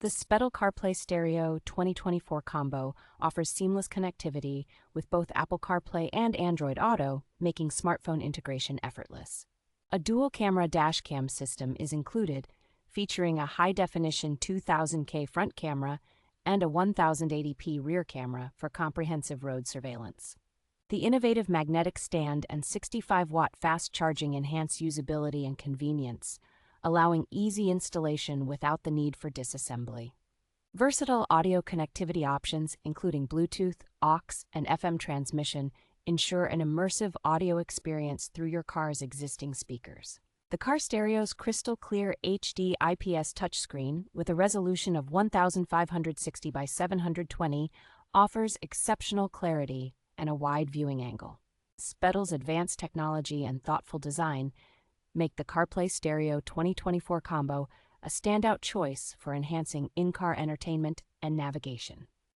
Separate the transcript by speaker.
Speaker 1: The Spedal Carplay Stereo 2024 combo offers seamless connectivity with both Apple CarPlay and Android Auto, making smartphone integration effortless. A dual-camera dashcam system is included, featuring a high-definition 2000K front camera and a 1080p rear camera for comprehensive road surveillance. The innovative magnetic stand and 65-watt fast charging enhance usability and convenience, allowing easy installation without the need for disassembly. Versatile audio connectivity options, including Bluetooth, aux, and FM transmission, ensure an immersive audio experience through your car's existing speakers. The car stereo's crystal-clear HD IPS touchscreen, with a resolution of 1560 by 720, offers exceptional clarity and a wide viewing angle. Spedal's advanced technology and thoughtful design make the CarPlay Stereo 2024 combo a standout choice for enhancing in-car entertainment and navigation.